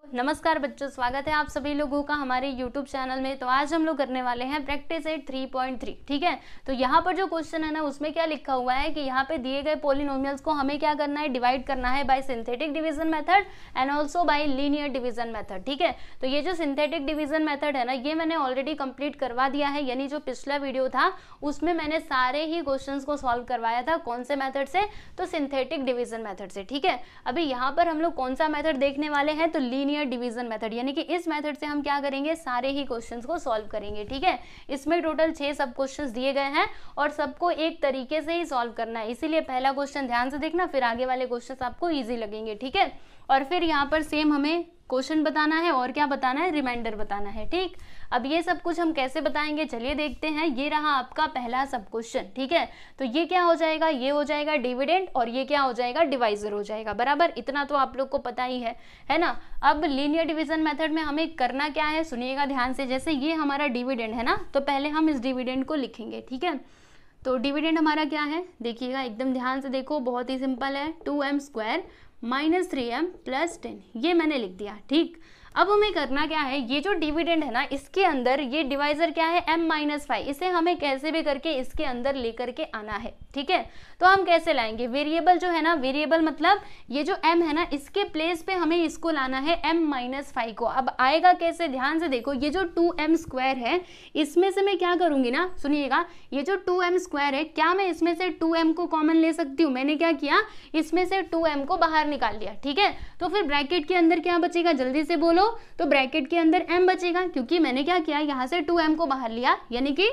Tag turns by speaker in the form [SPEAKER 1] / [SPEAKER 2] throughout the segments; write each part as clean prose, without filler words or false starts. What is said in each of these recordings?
[SPEAKER 1] नमस्कार बच्चों, स्वागत है आप सभी लोगों का हमारे YouTube चैनल में। तो आज हम लोग करने वाले हैं प्रैक्टिस 3.3। ठीक है, तो यहाँ पर जो क्वेश्चन है ना उसमें क्या लिखा हुआ है कि यहाँ पे दिए गए पॉलिनोमियल्स को हमें क्या करना है, डिवाइड करना है bye synthetic division method and also bye linear division method. ठीक है, तो ये जो सिंथेटिक डिवीजन मेथड है ना ये मैंने ऑलरेडी कंप्लीट करवा दिया है, यानी जो पिछला वीडियो था उसमें मैंने सारे ही क्वेश्चन को सॉल्व करवाया था। कौन से मेथड से? तो सिंथेटिक डिवीजन मेथड से। ठीक है, अभी यहाँ पर हम लोग कौन सा मेथड देखने वाले हैं? तो लीनियर डिवीजन मेथड, यानी कि इस मेथड से हम क्या करेंगे, सारे ही क्वेश्चंस को सॉल्व करेंगे। ठीक है, इसमें टोटल 6 सब क्वेश्चंस दिए गए हैं और सबको एक तरीके से ही सॉल्व करना है, इसीलिए पहला क्वेश्चन ध्यान से देखना, फिर आगे वाले क्वेश्चंस आपको इजी लगेंगे। ठीक है, और फिर यहाँ पर सेम हमें क्वेश्चन बताना है और क्या बताना है, रिमाइंडर बताना है। ठीक, अब ये सब कुछ हम कैसे बताएंगे, चलिए देखते हैं। ये रहा आपका पहला सब क्वेश्चन। ठीक है, तो ये क्या हो जाएगा, ये हो जाएगा डिविडेंड और ये क्या हो जाएगा, डिवाइजर हो जाएगा। बराबर, इतना तो आप लोग को पता ही है ना। अब लीनियर डिवीजन मेथड में हमें करना क्या है, सुनिएगा ध्यान से। जैसे ये हमारा डिविडेंड है ना, तो पहले हम इस डिविडेंड को लिखेंगे। ठीक है, तो डिविडेंड हमारा क्या है, देखिएगा एकदम ध्यान से देखो, बहुत ही सिंपल है। 2m² - 3m + 10, ये मैंने लिख दिया। ठीक, अब हमें करना क्या है, ये जो डिविडेंड है ना इसके अंदर ये डिवाइजर क्या है, m-5, इसे हमें कैसे भी करके इसके अंदर लेकर के आना है। ठीक है, तो हम कैसे लाएंगे, वेरिएबल जो है ना, वेरिएबल मतलब ये जो m है ना इसके प्लेस पे हमें इसको लाना है m-5 को। अब आएगा कैसे, ध्यान से देखो, ये जो 2m² है इसमें से मैं क्या करूंगी ना, सुनिएगा, ये जो 2m² है, क्या मैं इसमें से 2m को कॉमन ले सकती हूँ? मैंने क्या किया, इसमें से 2m को बाहर निकाल लिया। ठीक है, तो फिर ब्रैकेट के अंदर क्या बचेगा, जल्दी से बोलो। तो ब्रैकेट के अंदर m बचेगा, क्योंकि मैंने क्या किया, यहाँ से 2m को बाहर लिया, यानी कि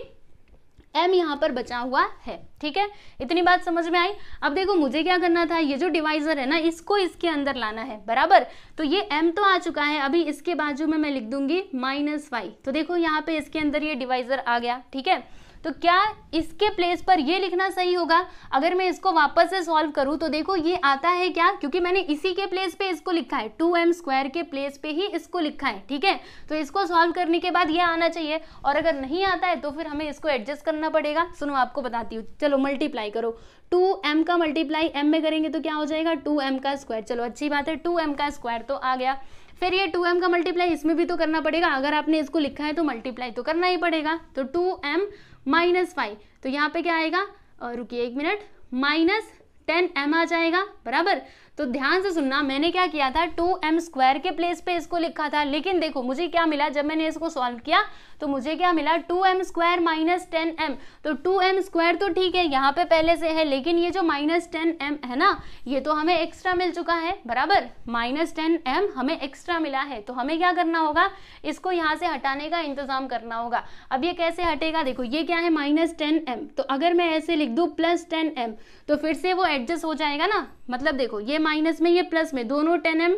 [SPEAKER 1] m यहाँ पर बचा हुआ है। ठीक है, इतनी बात समझ में आई। अब देखो मुझे क्या करना था, ये जो डिवाइजर है ना इसको इसके अंदर लाना है। बराबर, तो ये m तो आ चुका है, अभी इसके बाजू में मैं लिख दूंगी -5। तो देखो यहाँ पे इसके अंदर ये डिवाइजर आ गया। ठीक है, तो क्या इसके प्लेस पर ये लिखना सही होगा? अगर मैं इसको वापस से सॉल्व करूं तो देखो ये आता है क्या, क्योंकि मैंने इसी के प्लेस पे इसको लिखा है, 2m² के प्लेस पे ही इसको लिखा है। ठीक है, तो इसको सॉल्व करने के बाद ये आना चाहिए, और अगर नहीं आता है तो फिर हमें इसको एडजस्ट करना पड़ेगा। सुनो आपको बताती हूँ, चलो मल्टीप्लाई करो। 2m का मल्टीप्लाई m में करेंगे तो क्या हो जाएगा, 2m²। चलो अच्छी बात है, 2m² तो आ गया। फिर ये 2m का मल्टीप्लाई इसमें भी तो करना पड़ेगा, अगर आपने इसको लिखा है तो मल्टीप्लाई तो करना ही पड़ेगा। तो 2m - 5, तो यहाँ पे क्या आएगा, रुकिए 1 मिनट, -10m आ जाएगा। बराबर, तो ध्यान से सुनना, मैंने क्या किया था, 2m² के प्लेस पे इसको लिखा था, लेकिन देखो मुझे क्या मिला, जब मैंने इसको सॉल्व किया तो मुझे क्या मिला, 2m² - 10m। तो 2m² तो ठीक है यहाँ पे पहले से है, लेकिन ये जो -10m है ना ये तो हमें एक्स्ट्रा मिल चुका है। बराबर, -10m हमें एक्स्ट्रा मिला है, तो हमें क्या करना होगा, इसको यहाँ से हटाने का इंतजाम करना होगा। अब ये कैसे हटेगा, देखो ये क्या है, -10m, तो अगर मैं ऐसे लिख दूँ +10m तो फिर से वो एडजस्ट हो जाएगा ना। मतलब देखो ये माइनस में ये प्लस में, दोनों 10m,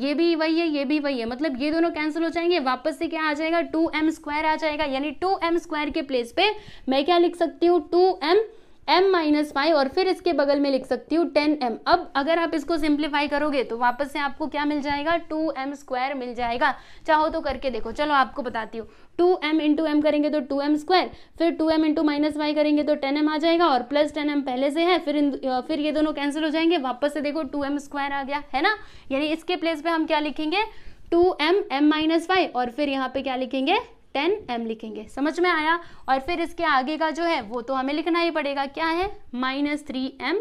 [SPEAKER 1] ये भी वही है ये भी वही है, मतलब ये दोनों कैंसिल हो जाएंगे, वापस से क्या आ जाएगा, 2m² आ जाएगा। यानी 2m² के प्लेस पे मैं क्या लिख सकती हूँ, 2m-5, और फिर इसके बगल में लिख सकती हूँ 10m। अब अगर आप इसको सिंप्लीफाई करोगे तो वापस से आपको क्या मिल जाएगा, 2m² मिल जाएगा। चाहो तो करके देखो, चलो आपको बताती हूँ। 2m × m करेंगे तो 2m², फिर 2m × -5 करेंगे तो 10m आ जाएगा, और +10m पहले से है, फिर ये दोनों कैंसिल हो जाएंगे, वापस से देखो 2m² आ गया, है ना। यानी इसके प्लेस पे हम क्या लिखेंगे, 2m-5, और फिर यहाँ पे क्या लिखेंगे, 10m लिखेंगे। समझ में आया। और फिर इसके आगे का जो है वो तो हमें लिखना ही पड़ेगा, क्या है, -3m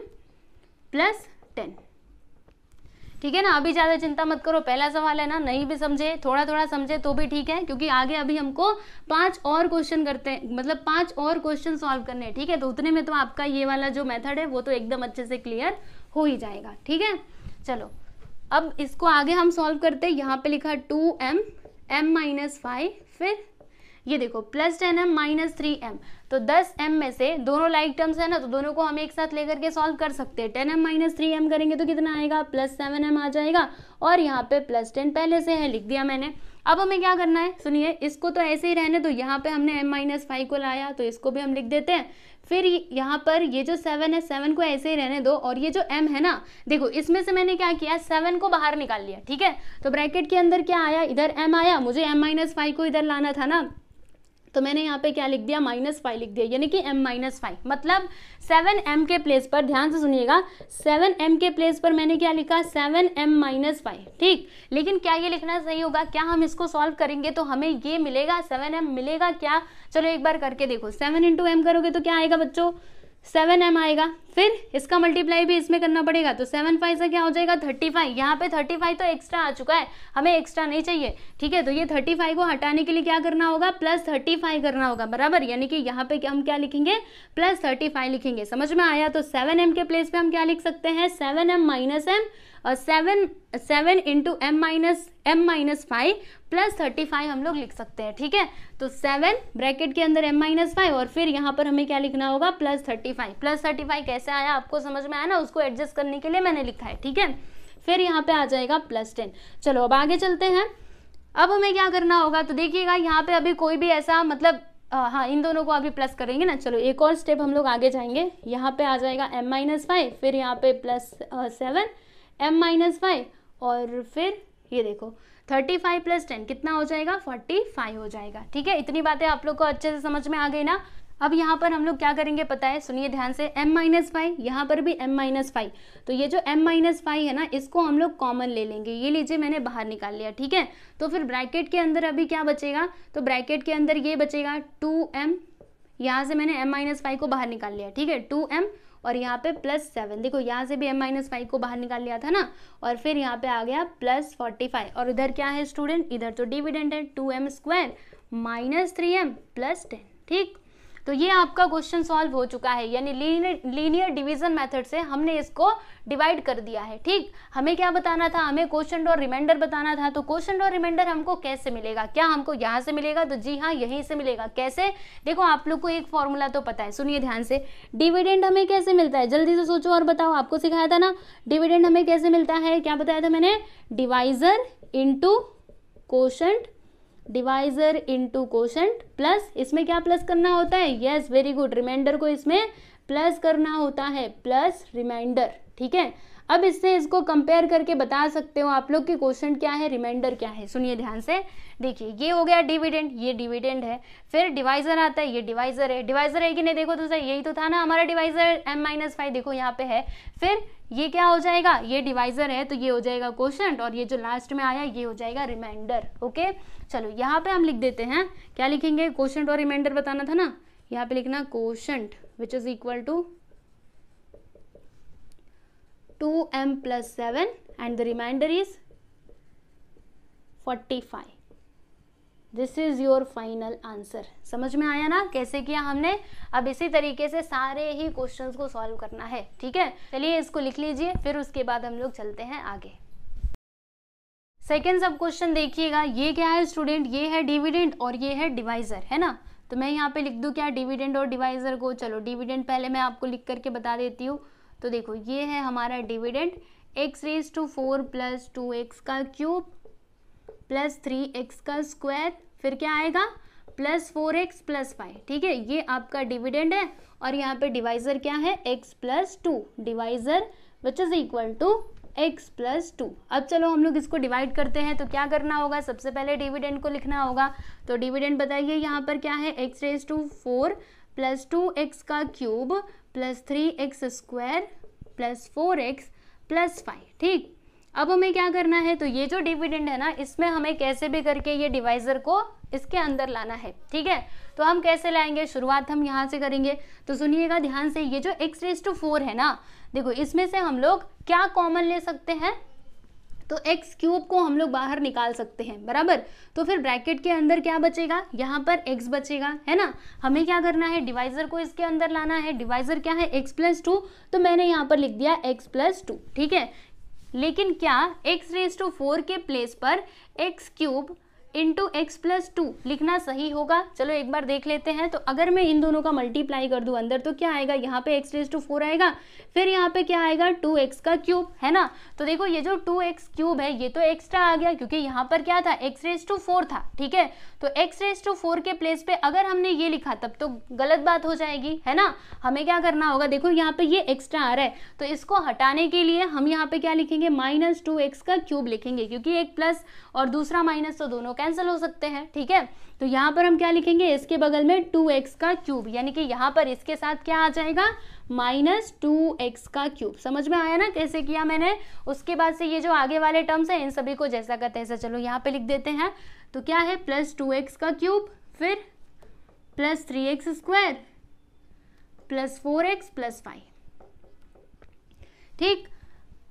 [SPEAKER 1] + 10। ठीक है ना, अभी ज़्यादा चिंता मत करो, पहला सवाल है ना, नहीं भी समझे, थोड़ा थोड़ा समझे तो भी ठीक है, क्योंकि आगे अभी हमको 5 और क्वेश्चन करते हैं, मतलब 5 और क्वेश्चन सॉल्व करने हैं। ठीक है, तो उतने में तो आपका ये वाला जो मेथड है वो तो एकदम अच्छे से क्लियर हो ही जाएगा। ठीक है, चलो अब इसको आगे हम सॉल्व करते हैं। यहाँ पे लिखा 2m m-5, फिर ये देखो +10m - 3m, तो 10m में से दोनों लाइक टर्म्स है ना, तो दोनों को हम एक साथ लेकर के सॉल्व कर सकते हैं। 10m - 3m करेंगे तो कितना आएगा, +7m आ जाएगा, और यहाँ पे +10 पहले से है, लिख दिया मैंने। अब हमें क्या करना है, सुनिए, इसको तो ऐसे ही रहने दो, यहाँ पे हमने m-5 को लाया तो इसको भी हम लिख देते हैं। फिर यहाँ पर ये जो 7 है, 7 को ऐसे ही रहने दो, और ये जो m है ना, देखो इसमें से मैंने क्या किया, 7 को बाहर निकाल लिया। ठीक है, तो ब्रैकेट के अंदर क्या आया, इधर m आया, मुझे m-5 को इधर लाना था ना, तो मैंने यहाँ पे क्या लिख दिया, -5 लिख दिया, यानी कि m-5। मतलब 7m के प्लेस पर, ध्यान से सुनिएगा, 7m के प्लेस पर मैंने क्या लिखा, 7m-5, ठीक। लेकिन क्या ये लिखना सही होगा? क्या हम इसको सॉल्व करेंगे तो हमें ये मिलेगा, 7m मिलेगा क्या? चलो एक बार करके देखो, 7 × m करोगे तो क्या आएगा बच्चों, 7m आएगा। फिर इसका मल्टीप्लाई भी इसमें करना पड़ेगा, तो 7×5 से क्या हो जाएगा, 35। यहाँ पे 35 तो एक्स्ट्रा आ चुका है, हमें एक्स्ट्रा नहीं चाहिए, ठीक है। तो ये 35 को हटाने के लिए क्या करना होगा, +35 करना होगा, बराबर। यानी कि यहाँ पे हम क्या लिखेंगे, +35 लिखेंगे। समझ में आया? तो 7m के प्लेस पे हम क्या लिख सकते हैं, 7m-m, और 7 × m-5 +35 हम लोग लिख सकते हैं, ठीक है। तो 7 ब्रैकेट के अंदर m-5, और फिर यहाँ पर हमें क्या लिखना होगा, +35। +35 कैसे आया, आपको समझ में आया ना? उसको एडजस्ट करने के लिए मैंने लिखा है, ठीक है। फिर यहाँ पे आ जाएगा +10। चलो अब आगे चलते हैं। अब हमें क्या करना होगा, तो देखिएगा यहाँ पे अभी कोई भी ऐसा मतलब हाँ, इन दोनों को अभी प्लस करेंगे ना। चलो एक और स्टेप हम लोग आगे जाएंगे। यहाँ पे आ जाएगा m-5, फिर यहाँ पे +7 m-5, और फिर ये देखो 35 + 10 कितना हो जाएगा, 45 हो जाएगा, ठीक है। इतनी बातें आप लोग को अच्छे से समझ में आ गई ना। अब यहाँ पर हम लोग क्या करेंगे पता है, सुनिए ध्यान से, m-5, यहाँ पर भी m-5, तो ये जो m-5 है ना, इसको हम लोग कॉमन ले लेंगे। ये लीजिए, मैंने बाहर निकाल लिया, ठीक है। तो फिर ब्रैकेट के अंदर अभी क्या बचेगा, तो ब्रैकेट के अंदर ये बचेगा 2m, यहाँ से मैंने m-5 को बाहर निकाल लिया, ठीक है, 2m, और यहाँ पे +7, देखो यहाँ से भी m-5 को बाहर निकाल लिया था ना, और फिर यहाँ पे आ गया +45, और इधर क्या है स्टूडेंट, इधर तो डिविडेंड है, 2m² - 3m + 10, ठीक। तो ये आपका क्वेश्चन सॉल्व हो चुका है, यानी लीनियर डिवीजन मेथड से हमने इसको डिवाइड कर दिया है, ठीक। हमें क्या बताना था, हमें क्वोशंट और रिमाइंडर बताना था। तो क्वोशंट और रिमाइंडर हमको कैसे मिलेगा, क्या हमको यहाँ से मिलेगा, तो जी हाँ, यहीं से मिलेगा। कैसे, देखो आप लोग को एक फॉर्मूला तो पता है, सुनिए ध्यान से। डिविडेंड हमें कैसे मिलता है, जल्दी से सोचो और बताओ, आपको सिखाया था ना, डिविडेंड हमें कैसे मिलता है, क्या बताया था मैंने, divisor into quotient, divisor into quotient, plus इसमें क्या प्लस करना होता है, यस वेरी गुड, रिमाइंडर को इसमें प्लस करना होता है, प्लस रिमाइंडर, ठीक है। अब इससे इसको कंपेयर करके बता सकते हो आप लोग कि क्वोशंट क्या है, रिमाइंडर क्या है। सुनिए ध्यान से, देखिए ये हो गया डिविडेंड, ये डिविडेंड है, फिर डिवाइजर आता है, ये डिवाइजर है। डिवाइजर है कि नहीं, देखो तो सही, यही तो था ना हमारा डिवाइजर, m-5, देखो यहाँ पे है। फिर ये क्या हो जाएगा, ये डिवाइजर है, तो ये हो जाएगा क्वोशंट, और ये जो लास्ट में आया ये हो जाएगा रिमाइंडर, ओके। चलो यहाँ पे हम लिख देते हैं, क्या लिखेंगे, क्वोशंट और रिमाइंडर बताना था ना, यहाँ पे लिखना quotient which is equal to 2m + 7 and the remainder is 45. This is your final answer. समझ में आया ना कैसे किया हमने। अब इसी तरीके से सारे ही क्वेश्चंस को सॉल्व करना है, ठीक है। चलिए इसको लिख लीजिए, फिर उसके बाद हम लोग चलते हैं आगे। सेकेंड सब क्वेश्चन देखिएगा, ये क्या है स्टूडेंट, ये है डिविडेंड और ये है डिवाइजर, है ना। तो मैं यहाँ पे लिख दूँ क्या, डिविडेंड और डिवाइजर को। चलो डिविडेंड पहले मैं आपको लिख करके बता देती हूँ। तो देखो ये है हमारा डिविडेंड, x⁴ + 2x का क्यूब + 3x का स्क्वायर, फिर क्या आएगा +4x + 5, ठीक है। ये आपका डिविडेंड है, और यहाँ पे डिवाइजर क्या है, x + 2, divisor which is equal to x + 2। अब चलो हम लोग इसको डिवाइड करते हैं। तो क्या करना होगा, सबसे पहले डिविडेंड को लिखना होगा। तो डिविडेंड बताइए यहाँ पर क्या है, x⁴ + 2x का क्यूब + 3x² + 4x + 5, ठीक। अब हमें क्या करना है, तो ये जो डिविडेंड है ना, इसमें हमें कैसे भी करके ये डिवाइजर को इसके अंदर लाना है, ठीक है। तो हम कैसे लाएंगे, शुरुआत हम यहाँ से करेंगे। तो सुनिएगा ध्यान से, ये जो x⁴ है ना, देखो इसमें से हम लोग क्या कॉमन ले सकते हैं, तो x³ को हम लोग बाहर निकाल सकते हैं, बराबर। तो फिर ब्रैकेट के अंदर क्या बचेगा, यहाँ पर x बचेगा, है ना। हमें क्या करना है, डिवाइजर को इसके अंदर लाना है। डिवाइजर क्या है, x + 2, तो मैंने यहाँ पर लिख दिया x + 2, ठीक है। लेकिन क्या x⁴ के प्लेस पर x³ × x + 2 लिखना सही होगा, चलो एक बार देख लेते हैं। तो अगर मैं इन दोनों का मल्टीप्लाई कर दूं अंदर, तो क्या आएगा, यहाँ पे x⁴ आएगा, फिर यहाँ पे क्या आएगा 2x का क्यूब, है ना। तो देखो ये जो 2x³ है, ये तो एक्स्ट्रा आ गया, क्योंकि यहाँ पर क्या था, x⁴ था, ठीक है। तो x⁴ के प्लेस पे अगर हमने ये लिखा तब तो गलत बात हो जाएगी, है ना। हमें क्या करना होगा, देखो यहाँ पे ये एक्स्ट्रा आ रहा है, तो इसको हटाने के लिए हम यहाँ पे क्या लिखेंगे, -2x का क्यूब लिखेंगे, क्योंकि एक प्लस और दूसरा माइनस तो दोनों कैंसिल हो सकते हैं, ठीक है। तो यहाँ पर हम क्या लिखेंगे, इसके बगल में 2x का क्यूब, यानी कि यहाँ पर इसके साथ क्या आ जाएगा, -2x का क्यूब। समझ में आया ना कैसे किया मैंने। उसके बाद से ये जो आगे वाले टर्म्स हैं इन सभी को जैसा का तैसा चलो यहाँ पे लिख देते हैं। तो क्या है, +2x का क्यूब, फिर +3x स्क्वायर +4x +5, ठीक।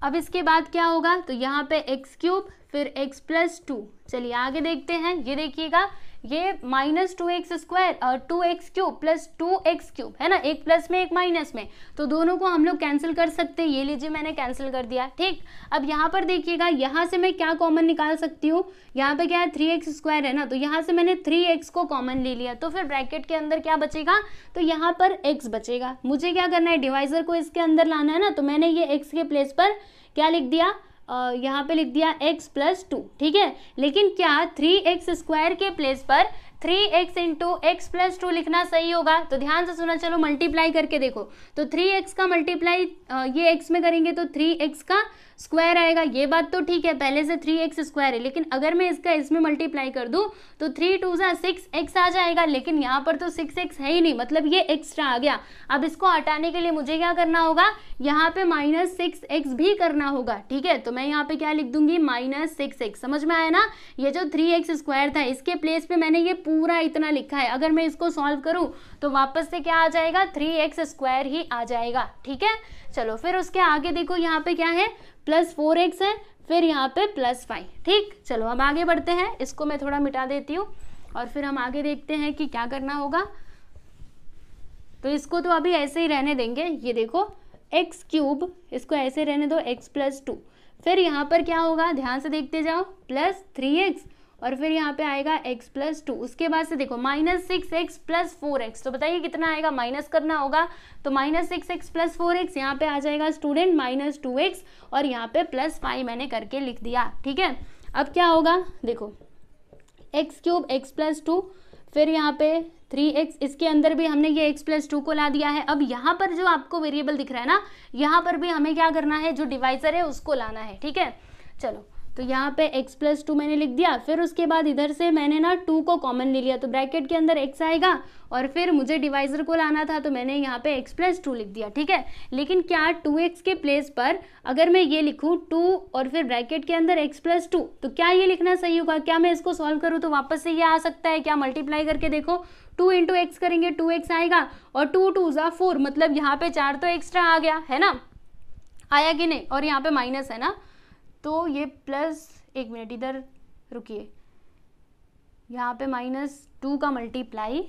[SPEAKER 1] अब इसके बाद क्या होगा, तो यहाँ पे x क्यूब फिर x +2। चलिए आगे देखते हैं। ये देखिएगा, ये -2x स्क्वायर और 2x क्यूब +2x क्यूब है ना, एक प्लस में एक माइनस में, तो दोनों को हम लोग कैंसिल कर सकते हैं। ये लीजिए मैंने कैंसिल कर दिया, ठीक। अब यहाँ पर देखिएगा, यहाँ से मैं क्या कॉमन निकाल सकती हूँ, यहाँ पे क्या है 3x स्क्वायर है ना, तो यहाँ से मैंने 3x को कॉमन ले लिया, तो फिर ब्रैकेट के अंदर क्या बचेगा, तो यहाँ पर x बचेगा। मुझे क्या करना है, डिवाइजर को इसके अंदर लाना है ना, तो मैंने ये x के प्लेस पर क्या लिख दिया, यहाँ पे लिख दिया x +2, ठीक है। लेकिन क्या 3x स्क्वायर के प्लेस पर 3x × x +2 लिखना सही होगा, तो ध्यान से सुना। चलो मल्टीप्लाई करके देखो, तो 3x का मल्टीप्लाई ये x में करेंगे तो 3x का स्क्वायर आएगा, ये बात तो ठीक है, पहले से 3x स्क्वायर है। लेकिन अगर मैं इसका इसमें मल्टीप्लाई कर दूं तो 3 2 6x आ जाएगा, लेकिन यहाँ पर तो 6x है ही नहीं, मतलब ये एक्स्ट्रा आ गया। अब इसको हटाने के लिए मुझे क्या करना होगा, यहाँ पे -6x भी करना होगा, ठीक है। तो मैं यहाँ पे क्या लिख दूंगी, -6x। समझ में आया ना। ये जो 3x स्क्वायर था इसके प्लेस पे मैंने ये पूरा इतना लिखा है। अगर मैं इसको सॉल्व करूँ तो वापस से क्या आ जाएगा, 3x स्क्वायर ही आ जाएगा, ठीक है। चलो फिर उसके आगे देखो, यहाँ पे क्या है, +4x है, फिर यहाँ पे +5, ठीक। चलो अब आगे बढ़ते हैं, इसको मैं थोड़ा मिटा देती हूँ और फिर हम आगे देखते हैं कि क्या करना होगा। तो इसको तो अभी ऐसे ही रहने देंगे। ये देखो x क्यूब, इसको ऐसे रहने दो, x +2, फिर यहाँ पर क्या होगा, ध्यान से देखते जाओ, +3x और फिर यहाँ पे आएगा x +2। उसके बाद से देखो -6x +4x, तो बताइए कितना आएगा, माइनस करना होगा, तो -6x +4x, यहाँ पे आ जाएगा स्टूडेंट -2x और यहाँ पे +5 मैंने करके लिख दिया, ठीक है। अब क्या होगा, देखो x क्यूब x +2, फिर यहाँ पे 3x, इसके अंदर भी हमने ये x +2 को ला दिया है। अब यहाँ पर जो आपको वेरिएबल दिख रहा है ना, यहाँ पर भी हमें क्या करना है, जो डिवाइजर है उसको लाना है, ठीक है। चलो तो यहाँ पे x +2 मैंने लिख दिया, फिर उसके बाद इधर से मैंने ना 2 को कॉमन ले लिया, तो ब्रैकेट के अंदर x आएगा और फिर मुझे डिवाइजर को लाना था तो मैंने यहाँ पे x +2 लिख दिया, ठीक है। लेकिन क्या 2x के प्लेस पर अगर मैं ये लिखूँ 2 और फिर ब्रैकेट के अंदर x +2, तो क्या ये लिखना सही होगा, क्या मैं इसको सॉल्व करूँ तो वापस से ये आ सकता है क्या, मल्टीप्लाई करके देखो, 2 × x करेंगे 2x आएगा और 2 2 4, मतलब यहाँ पे 4 तो एक्स्ट्रा आ गया है ना, आया कि नहीं, और यहाँ पे माइनस है ना, तो ये प्लस, एक मिनट इधर रुकिए, यहाँ पे -2 का मल्टीप्लाई,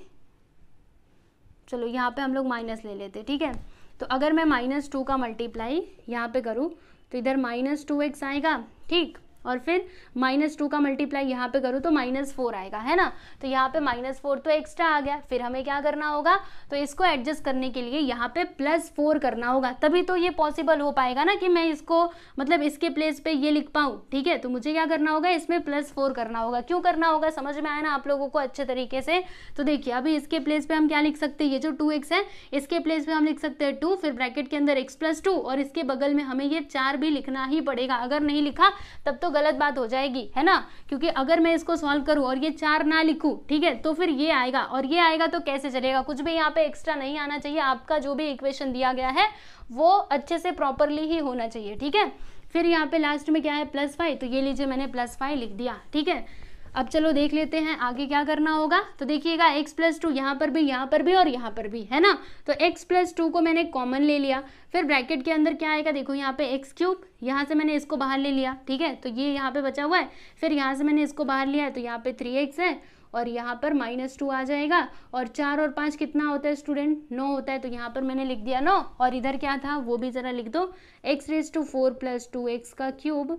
[SPEAKER 1] चलो यहाँ पे हम लोग माइनस ले लेते, ठीक है। तो अगर मैं -2 का मल्टीप्लाई यहाँ पे करूँ तो इधर -2x आएगा, ठीक, और फिर -2 का मल्टीप्लाई यहाँ पे करूँ तो -4 आएगा, है ना। तो यहाँ पे -4 तो एक्स्ट्रा आ गया, फिर हमें क्या करना होगा, तो इसको एडजस्ट करने के लिए यहाँ पे +4 करना होगा, तभी तो ये पॉसिबल हो पाएगा ना कि मैं इसको मतलब इसके प्लेस पे ये लिख पाऊँ, ठीक है। तो मुझे क्या करना होगा, इसमें +4 करना होगा। क्यों करना होगा, समझ में आया ना आप लोगों को अच्छे तरीके से। तो देखिए अभी इसके प्लेस पे हम क्या लिख सकते हैं, ये जो 2x है इसके प्लेस पे हम लिख सकते हैं 2, फिर ब्रैकेट के अंदर x +2 और इसके बगल में हमें ये 4 भी लिखना ही पड़ेगा। अगर नहीं लिखा तब तो गलत बात हो जाएगी, है ना, क्योंकि अगर मैं इसको सॉल्व करूं और ये 4 ना लिखूं, ठीक है, तो फिर ये आएगा और ये आएगा तो कैसे चलेगा, कुछ भी यहाँ पे एक्स्ट्रा नहीं आना चाहिए। आपका जो भी इक्वेशन दिया गया है वो अच्छे से प्रॉपरली ही होना चाहिए, ठीक है। फिर यहाँ पे लास्ट में क्या है, +5, तो ये लीजिए मैंने +5 लिख दिया, ठीक है। अब चलो देख लेते हैं आगे क्या करना होगा। तो देखिएगा x +2 यहाँ पर भी और यहाँ पर भी, है ना। तो x +2 को मैंने कॉमन ले लिया, फिर ब्रैकेट के अंदर क्या आएगा, देखो यहाँ पे x क्यूब, यहाँ से मैंने इसको बाहर ले लिया, ठीक है, तो ये यहाँ पे बचा हुआ है, फिर यहाँ से मैंने इसको बाहर लिया है तो यहाँ पे 3x है और यहाँ पर -2 आ जाएगा, और 4 और 5 कितना होता है स्टूडेंट, 9 होता है, तो यहाँ पर मैंने लिख दिया 9, और इधर क्या था वो भी ज़रा लिख दो, x⁴ + 2x का क्यूब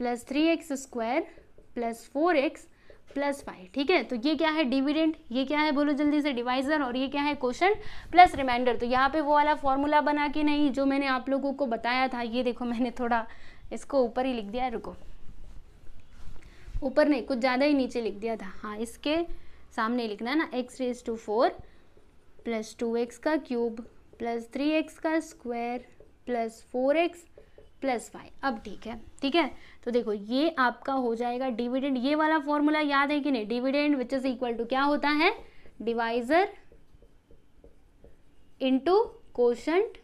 [SPEAKER 1] + 3x स्क्वायर + 4x + 5, ठीक है। तो ये क्या है, डिविडेंड, ये क्या है बोलो जल्दी से, डिवाइजर, और ये क्या है, क्वोशंट प्लस रिमाइंडर। तो यहाँ पे वो वाला फॉर्मूला बना के नहीं जो मैंने आप लोगों को बताया था, ये देखो मैंने थोड़ा इसको ऊपर ही लिख दिया, रुको, ऊपर नहीं, कुछ ज़्यादा ही नीचे लिख दिया था, हाँ इसके सामने लिखना है ना, x⁴ + 2x का क्यूब + 3x का स्क्वायर + 4x प्लस वाई। अब ठीक है, ठीक है। तो देखो ये आपका हो जाएगा डिविडेंड, ये वाला फॉर्मूला याद है कि नहीं, dividend which is equal to क्या होता है, divisor into quotient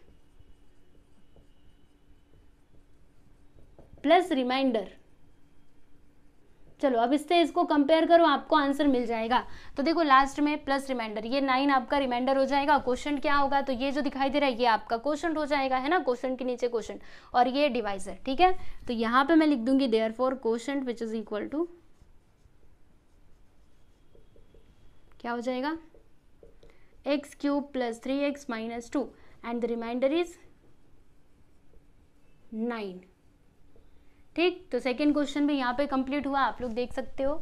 [SPEAKER 1] plus remainder. चलो अब इससे इसको कंपेयर करो, आपको आंसर मिल जाएगा। तो देखो लास्ट में प्लस रिमाइंडर, ये 9 आपका रिमाइंडर हो जाएगा, क्वोशंट क्या होगा, तो ये जो दिखाई दे रहा है ये आपका क्वोशंट हो जाएगा, है ना, क्वोशंट के नीचे क्वोशंट और ये डिवाइजर, ठीक है। तो यहाँ पे मैं लिख दूंगी therefore quotient which is equal to क्या हो जाएगा, x cube plus 3x minus 2 and the remainder is 9। ठीक, तो सेकेंड क्वेश्चन भी यहाँ पे कंप्लीट हुआ, आप लोग देख सकते हो।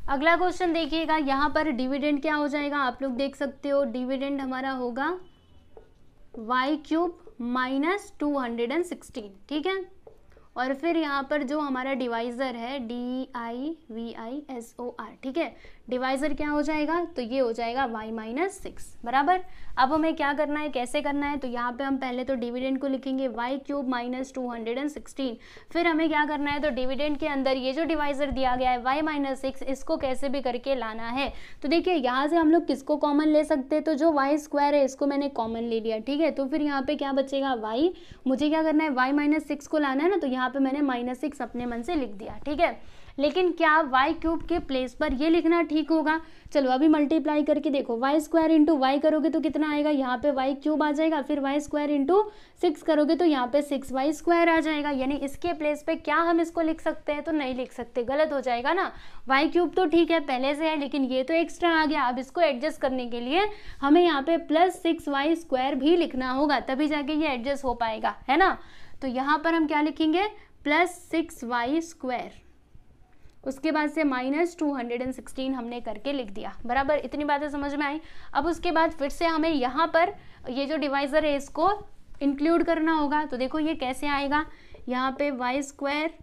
[SPEAKER 1] अगला क्वेश्चन देखिएगा, यहाँ पर डिविडेंड क्या हो जाएगा, आप लोग देख सकते हो, डिविडेंड हमारा होगा y क्यूब माइनस 216, ठीक है। और फिर यहाँ पर जो हमारा डिवाइजर है DIVISOR, ठीक है, डिवाइजर क्या हो जाएगा, तो ये हो जाएगा y माइनस 6, बराबर। अब हमें क्या करना है, कैसे करना है, तो यहाँ पे हम पहले तो डिविडेंड को लिखेंगे y क्यूब माइनस 216, फिर हमें क्या करना है, तो डिविडेंड के अंदर ये जो डिवाइजर दिया गया है y माइनस 6, इसको कैसे भी करके लाना है। तो देखिए यहाँ से हम लोग किसको कॉमन ले सकते हैं, तो जो y स्क्वायर है इसको मैंने कॉमन ले लिया, ठीक है। तो फिर यहाँ पे क्या बचेगा, y, मुझे क्या करना है, y माइनस 6 को लाना है ना, तो यहाँ पे मैंने माइनस 6 अपने मन से लिख दिया, ठीक है। लेकिन क्या y क्यूब के प्लेस पर ये लिखना ठीक होगा, चलो अभी मल्टीप्लाई करके देखो, y स्क्वायर इंटू वाई करोगे तो कितना आएगा, यहाँ पे y क्यूब आ जाएगा, फिर y स्क्वायर इंटू 6 करोगे तो यहाँ पे 6y स्क्वायर आ जाएगा, यानी इसके प्लेस पे क्या हम इसको लिख सकते हैं, तो नहीं लिख सकते, गलत हो जाएगा ना। y क्यूब तो ठीक है पहले से है, लेकिन ये तो एक्स्ट्रा आ गया, अब इसको एडजस्ट करने के लिए हमें यहाँ पे प्लस 6y स्क्वायर भी लिखना होगा, तभी जाके ये एडजस्ट हो पाएगा, है ना। तो यहाँ पर हम क्या लिखेंगे, प्लस 6y स्क्वायर, उसके बाद से माइनस 216 हमने करके लिख दिया, बराबर। इतनी बातें समझ में आई। अब उसके बाद फिर से हमें यहाँ पर ये जो डिवाइजर है इसको इंक्लूड करना होगा, तो देखो ये कैसे आएगा, यहाँ पे y स्क्वायर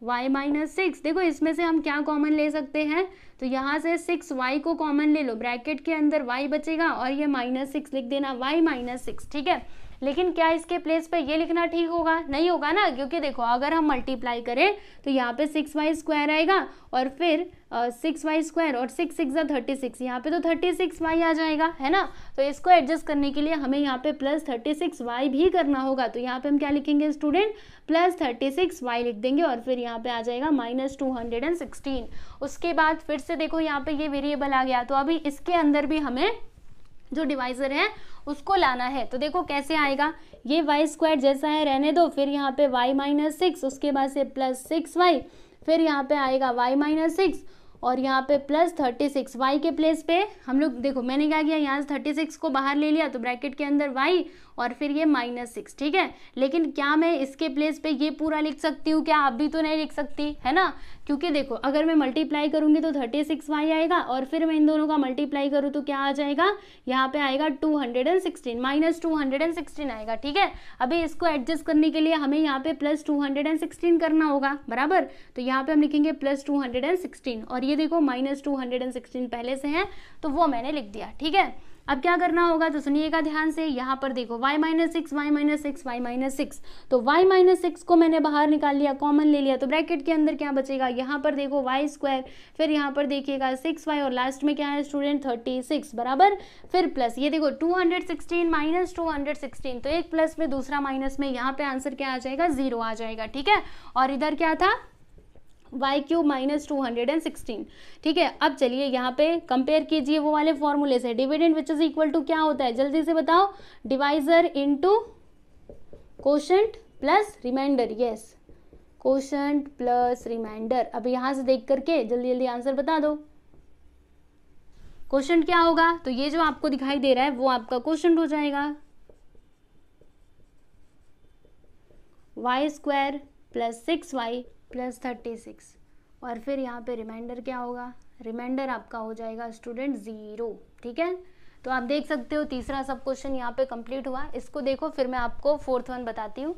[SPEAKER 1] y माइनस 6, देखो इसमें से हम क्या कॉमन ले सकते हैं, तो यहाँ से 6y को कॉमन ले लो, ब्रैकेट के अंदर y बचेगा और ये माइनस 6 लिख देना, y माइनस 6, ठीक है। लेकिन क्या इसके प्लेस पे ये लिखना ठीक होगा, नहीं होगा ना, क्योंकि देखो अगर हम मल्टीप्लाई करें तो यहाँ पे 6y स्क्वायर आएगा और फिर 6y स्क्वायर और 6 6 36, यहाँ पे तो 36y आ जाएगा, है ना। तो इसको एडजस्ट करने के लिए हमें यहाँ पे प्लस 36y भी करना होगा, तो यहाँ पे हम क्या लिखेंगे स्टूडेंट, प्लस 36y लिख देंगे और फिर यहाँ पे आ जाएगा माइनस 216। उसके बाद फिर से देखो यहाँ पे ये वेरिएबल आ गया, तो अभी इसके अंदर भी हमें जो डिवाइजर है उसको लाना है। तो देखो कैसे आएगा, ये y स्क्वायर जैसा है रहने दो, फिर यहाँ पे y माइनस 6, उसके बाद से प्लस 6y, फिर यहाँ पे आएगा y माइनस 6 और यहाँ पे प्लस 36, y के प्लेस पे हम लोग देखो मैंने क्या किया, यहाँ से 36 को बाहर ले लिया, तो ब्रैकेट के अंदर y और फिर ये माइनस 6, ठीक है। लेकिन क्या मैं इसके प्लेस पे ये पूरा लिख सकती हूँ क्या, आप भी तो नहीं लिख सकती, है ना, क्योंकि देखो अगर मैं मल्टीप्लाई करूँगी तो 36y आएगा और फिर मैं इन दोनों का मल्टीप्लाई करूँ तो क्या आ जाएगा, यहाँ पे आएगा 216, माइनस 216 आएगा, ठीक है। अभी इसको एडजस्ट करने के लिए हमें यहाँ पे प्लस 216 करना होगा, बराबर। तो यहाँ पे हम लिखेंगे प्लस 216 और ये देखो माइनस 216 पहले से है तो वो मैंने लिख दिया, ठीक है। अब क्या करना होगा, तो सुनिएगा ध्यान से, यहाँ पर देखो y minus 6, y minus 6, y minus 6, तो y माइनस 6 को मैंने बाहर निकाल लिया, कॉमन ले लिया, तो ब्रैकेट के अंदर क्या बचेगा, यहाँ पर देखो y स्क्वायर, फिर यहाँ पर देखिएगा 6y और लास्ट में क्या है स्टूडेंट 36, बराबर। फिर प्लस ये देखो 216 माइनस 216, तो एक प्लस में दूसरा माइनस में, यहाँ पे आंसर क्या आ जाएगा, 0 आ जाएगा, ठीक है। और इधर क्या था, y क्यूब माइनस 216, ठीक है। अब चलिए यहाँ पे कंपेयर कीजिए वो वाले फॉर्मूले से, dividend which is equal to क्या होता है, जल्दी से बताओ, divisor into quotient plus remainder, yes, quotient plus remainder. अब यहाँ से देख करके जल्दी जल्दी आंसर बता दो, कोशेंट क्या होगा, तो ये जो आपको दिखाई दे रहा है वो आपका कोशेंट हो जाएगा, y square plus 6y plus 36 और फिर यहाँ पे रिमाइंडर क्या होगा, रिमाइंडर आपका हो जाएगा स्टूडेंट 0, ठीक है। तो आप देख सकते हो तीसरा सब क्वेश्चन यहाँ पे कंप्लीट हुआ। इसको देखो फिर मैं आपको फोर्थ वन बताती हूँ।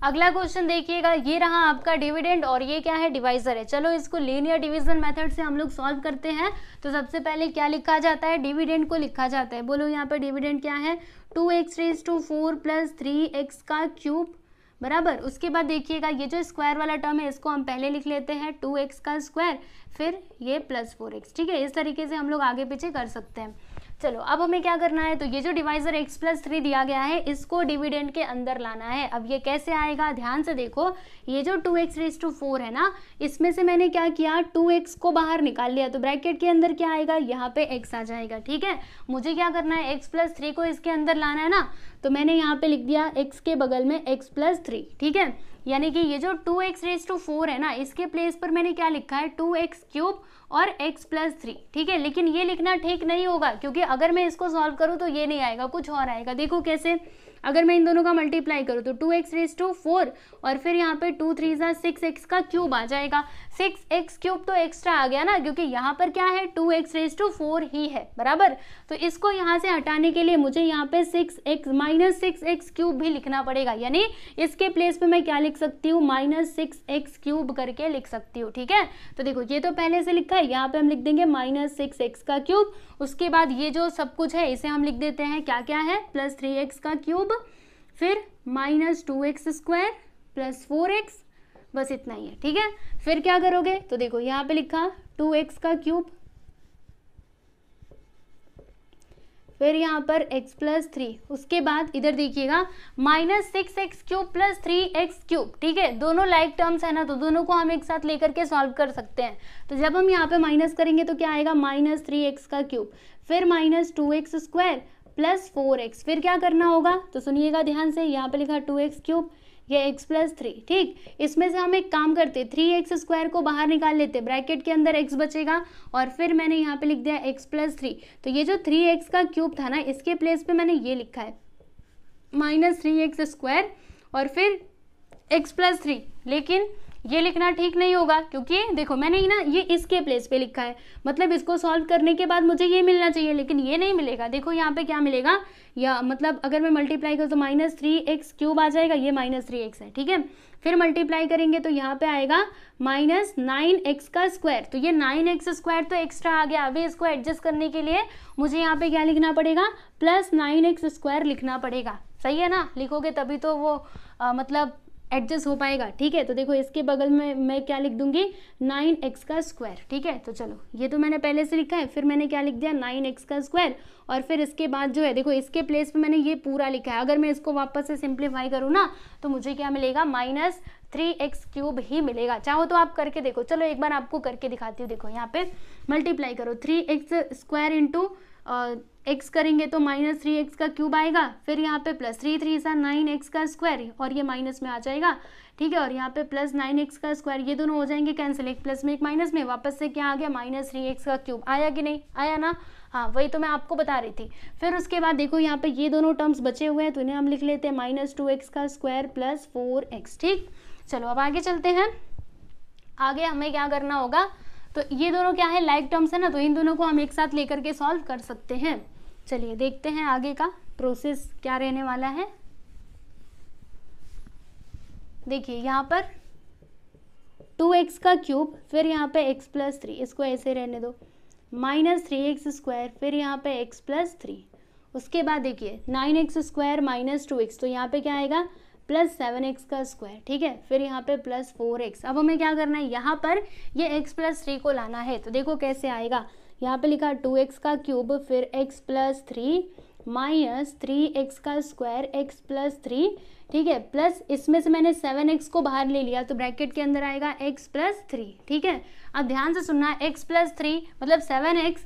[SPEAKER 1] अगला क्वेश्चन देखिएगा, ये रहा आपका डिविडेंड और ये क्या है, डिवाइजर है। चलो इसको लीनियर डिवीजन मेथड से हम लोग सॉल्व करते हैं। तो सबसे पहले क्या लिखा जाता है, डिविडेंड को लिखा जाता है। बोलो यहाँ पे डिविडेंड क्या है, 2x raise to 4 plus 3x का क्यूब बराबर। उसके बाद देखिएगा ये जो स्क्वायर वाला टर्म है इसको हम पहले लिख लेते हैं 2x का स्क्वायर, फिर ये प्लस 4x, ठीक है। इस तरीके से हम लोग आगे पीछे कर सकते हैं। चलो अब हमें क्या करना है, तो ये जो डिवाइजर x प्लस 3 दिया गया है इसको डिविडेंड के अंदर लाना है। अब ये कैसे आएगा, ध्यान से देखो, ये जो 2x रेज़ टू 4 है ना, इसमें से मैंने क्या किया, 2x को बाहर निकाल लिया, तो ब्रैकेट के अंदर क्या आएगा, यहाँ पे x आ जाएगा, ठीक है। मुझे क्या करना है, x प्लस 3 को इसके अंदर लाना है ना, तो मैंने यहाँ पे लिख दिया x के बगल में x प्लस 3, ठीक है। यानी कि ये जो 2x रेज़ टू 4 है ना, इसके प्लेस पर मैंने क्या लिखा है, 2x क्यूब और x प्लस 3, ठीक है। लेकिन ये लिखना ठीक नहीं होगा, क्योंकि अगर मैं इसको सॉल्व करूँ तो ये नहीं आएगा, कुछ और आएगा। देखो कैसे, अगर मैं इन दोनों का मल्टीप्लाई करूँ तो 2x रेज़ टू 4 और फिर यहाँ पे 2 3 6x का क्यूब आ जाएगा। 6x क्यूब तो एक्स्ट्रा आ गया ना, क्योंकि यहाँ पर क्या है, 2x रेज़ टू 4 ही है, बराबर। तो इसको यहाँ से हटाने के लिए मुझे यहाँ पे 6x माइनस 6x क्यूब भी लिखना पड़ेगा, यानी इसके प्लेस पे मैं क्या लिख सकती हूँ, माइनस 6x क्यूब करके लिख सकती हूँ, ठीक है। तो देखो ये तो पहले से लिखा है, यहाँ पे हम लिख देंगे माइनस 6x का क्यूब। उसके बाद ये जो सब कुछ है इसे हम लिख देते हैं, क्या क्या है, प्लस 3x का क्यूब, फिर minus 2x square plus 4x, बस इतना ही है, ठीक है। फिर क्या करोगे, तो देखो यहाँ पे लिखा 2x का क्यूब, फिर यहाँ पर x प्लस 3, उसके बाद इधर देखिएगा minus 6x cube plus 3x cube, ठीक है। दोनों लाइक टर्म्स है ना, तो दोनों को हम एक साथ लेकर के सॉल्व कर सकते हैं। तो जब हम यहाँ पे माइनस करेंगे तो क्या आएगा, माइनस 3x का क्यूब, फिर minus 2x square plus 4x, फिर क्या करना होगा, तो सुनिएगा ध्यान से, यहाँ पे लिखा 2x क्यूब, ये x प्लस 3, ठीक। इसमें से हम एक काम करते, 3x स्क्वायर को बाहर निकाल लेते, ब्रैकेट के अंदर x बचेगा, और फिर मैंने यहाँ पे लिख दिया x प्लस 3। तो ये जो 3x का क्यूब था ना, इसके प्लेस पे मैंने ये लिखा है माइनस 3x स्क्वायर और फिर x प्लस 3, लेकिन ये लिखना ठीक नहीं होगा, क्योंकि देखो मैंने ना ये इसके प्लेस पे लिखा है, मतलब इसको सॉल्व करने के बाद मुझे ये मिलना चाहिए, लेकिन ये नहीं मिलेगा। देखो यहाँ पे क्या मिलेगा, या मतलब अगर मैं मल्टीप्लाई करूँ तो माइनस 3x क्यूब आ जाएगा, ये माइनस 3x है, ठीक है। फिर मल्टीप्लाई करेंगे तो यहाँ पे आएगा माइनस 9x का स्क्वायर, तो ये 9x स्क्वायर तो एक्स्ट्रा आ गया। अभी इसको एडजस्ट करने के लिए मुझे यहाँ पे क्या लिखना पड़ेगा, प्लस 9x स्क्वायर लिखना पड़ेगा, सही है ना। लिखोगे तभी तो वो मतलब एडजस्ट हो पाएगा, ठीक है। तो देखो इसके बगल में मैं क्या लिख दूंगी, 9x का स्क्वायर, ठीक है। तो चलो ये तो मैंने पहले से लिखा है, फिर मैंने क्या लिख दिया, 9x का स्क्वायर, और फिर इसके बाद जो है देखो इसके प्लेस पे मैंने ये पूरा लिखा है। अगर मैं इसको वापस से सिंप्लीफाई करूँ ना, तो मुझे क्या मिलेगा, माइनस 3x क्यूब ही मिलेगा। चाहो तो आप करके देखो, चलो एक बार आपको करके दिखाती हूँ। देखो यहाँ पे मल्टीप्लाई करो, 3x स्क्वायर इंटू x करेंगे तो माइनस 3x का क्यूब आएगा, फिर यहाँ पे प्लस 3 3 9x का स्क्वायर, और ये माइनस में आ जाएगा, ठीक है। और यहाँ पे प्लस 9x का स्क्वायर, ये दोनों हो जाएंगे कैंसिल, एक प्लस में एक माइनस में, वापस से क्या आ गया, माइनस 3x का क्यूब। आया कि नहीं आया ना, हाँ वही तो मैं आपको बता रही थी। फिर उसके बाद देखो यहाँ पे ये दोनों टर्म्स बचे हुए हैं, तो इन्हें हम लिख लेते हैं माइनस 2x का स्क्वायर प्लस 4x, ठीक। चलो अब आगे चलते हैं। आगे हमें क्या करना होगा, तो ये दोनों क्या है, लाइक टर्म्स है ना, तो इन दोनों को हम एक साथ लेकर के सॉल्व कर सकते हैं। चलिए देखते हैं आगे का प्रोसेस क्या रहने वाला है। देखिए यहाँ पर 2x का क्यूब, फिर यहाँ पे x प्लस 3, इसको ऐसे रहने दो, माइनस 3x स्क्वायर, फिर यहाँ पे x प्लस 3, उसके बाद देखिए 9x स्क्वायर माइनस 2x, तो यहाँ पे क्या आएगा, प्लस 7x का स्क्वायर, ठीक है। फिर यहाँ पे प्लस 4x। अब हमें क्या करना है, यहाँ पर ये x प्लस 3 को लाना है, तो देखो कैसे आएगा। यहाँ पे लिखा 2x का क्यूब, फिर x प्लस 3 माइनस 3x का स्क्वायर x प्लस 3, ठीक है, प्लस इसमें से मैंने 7x को बाहर ले लिया, तो ब्रैकेट के अंदर आएगा x प्लस 3, ठीक है। अब ध्यान से सुनना, x प्लस 3 मतलब 7x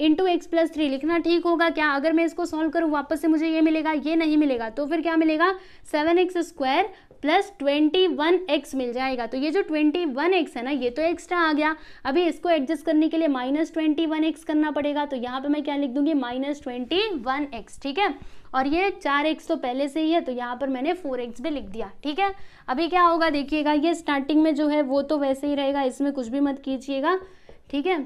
[SPEAKER 1] इंटू एक्स प्लस 3 लिखना ठीक होगा क्या। अगर मैं इसको सॉल्व करूँ वापस से मुझे ये मिलेगा, ये नहीं मिलेगा, तो फिर क्या मिलेगा, 7x स्क्वायर प्लस 21x मिल जाएगा। तो ये जो 21x है ना, ये तो एक्स्ट्रा आ गया, अभी इसको एडजस्ट करने के लिए माइनस 21x करना पड़ेगा, तो यहाँ पे मैं क्या लिख दूंगी, माइनस 21x, ठीक है। और ये 4x तो पहले से ही है, तो यहाँ पर मैंने 4x भी लिख दिया, ठीक है। अभी क्या होगा देखिएगा, ये स्टार्टिंग में जो है वो तो वैसे ही रहेगा, इसमें कुछ भी मत कीजिएगा, ठीक है।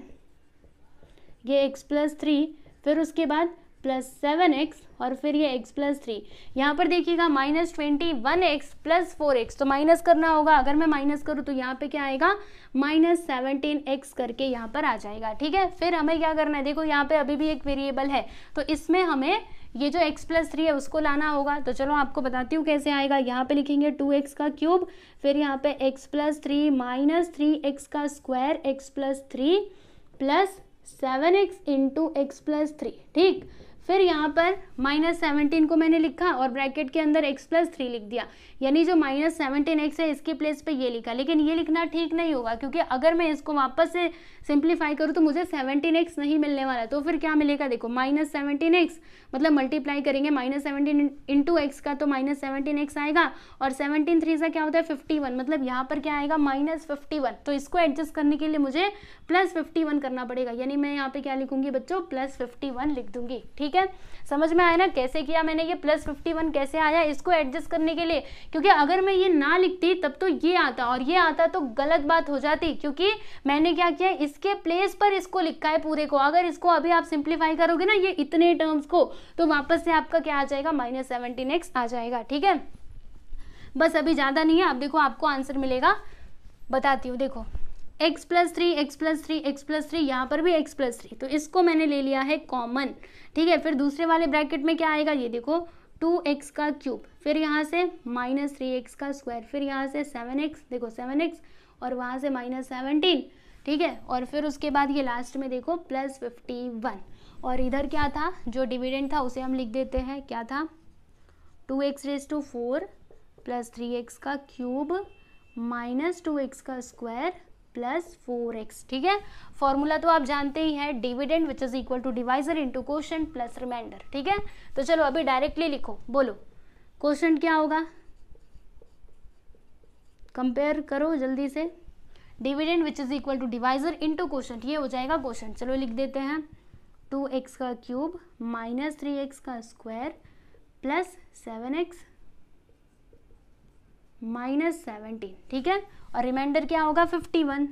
[SPEAKER 1] ये x प्लस 3, फिर उसके बाद प्लस 7x, और फिर ये x प्लस 3। यहाँ पर देखिएगा माइनस 21x प्लस 4x, तो माइनस करना होगा। अगर मैं माइनस करूँ तो यहाँ पे क्या आएगा, माइनस 17x करके यहाँ पर आ जाएगा, ठीक है। फिर हमें क्या करना है, देखो यहाँ पे अभी भी एक वेरिएबल है, तो इसमें हमें ये जो x प्लस 3 है उसको लाना होगा। तो चलो आपको बताती हूँ कैसे आएगा। यहाँ पे लिखेंगे 2x का क्यूब, फिर यहाँ पे x प्लस 3 माइनस 3x का square x plus 3 plus 7x into x plus 3, ठीक। फिर यहाँ पर -17 को मैंने लिखा और ब्रैकेट के अंदर x प्लस 3 लिख दिया, यानी जो -17x है इसके प्लेस पे ये लिखा। लेकिन ये लिखना ठीक नहीं होगा, क्योंकि अगर मैं इसको वापस से सिंप्लीफाई करूँ तो मुझे 17x नहीं मिलने वाला। तो फिर क्या मिलेगा, देखो -17x मतलब मल्टीप्लाई करेंगे -17 इंटू एक्स का तो -17x आएगा, और 17 3 से क्या होता है 51, मतलब यहाँ पर क्या आएगा -51। तो इसको एडजस्ट करने के लिए मुझे +51 करना पड़ेगा, यानी मैं यहाँ पे क्या लिखूंगी बच्चों, +51 लिख दूंगी, ठीक है। समझ में आया ना कैसे किया मैंने, ये +51 कैसे आया इसको एडजस्ट करने के लिए, क्योंकि अगर मैं ये ना लिखती तब तो ये आता और ये आता तो गलत बात हो जाती, क्योंकि मैंने क्या किया इसके प्लेस पर इसको लिखा है पूरे को। अगर इसको अभी आप सिंप्लीफाई करोगे ना ये इतने टर्म्स को, तो वापस से आपका क्या आ जाएगा -17x आ जाएगा, ठीक है। बस अभी ज़्यादा नहीं है, अब देखो आपको आंसर मिलेगा, बताती हूँ। देखो x plus 3 x plus 3 x plus 3, यहाँ पर भी x प्लस 3, तो इसको मैंने ले लिया है कॉमन, ठीक है। फिर दूसरे वाले ब्रैकेट में क्या आएगा, ये देखो 2x का क्यूब, फिर यहाँ से -3x का स्क्वायर, फिर यहाँ से 7x, देखो 7x और वहाँ से -17, ठीक है। और फिर उसके बाद ये लास्ट में देखो +51, और इधर क्या था जो डिविडेंड था उसे हम लिख देते हैं, क्या था 2x⁴ प्लस 3x का क्यूब माइनस 2x का स्क्वायर प्लस 4x, ठीक है। फॉर्मूला तो आप जानते ही हैं, dividend which is equal to divisor into quotient plus remainder, ठीक है। तो चलो अभी डायरेक्टली लिखो, बोलो कोशेंट क्या होगा, कंपेयर करो जल्दी से। Dividend which is equal to divisor into quotient, ये हो जाएगा कोशेंट। चलो लिख देते हैं 2x का क्यूब माइनस 3x का स्क्वायर प्लस 7x माइनस 17, ठीक है। और रिमाइंडर क्या होगा 51,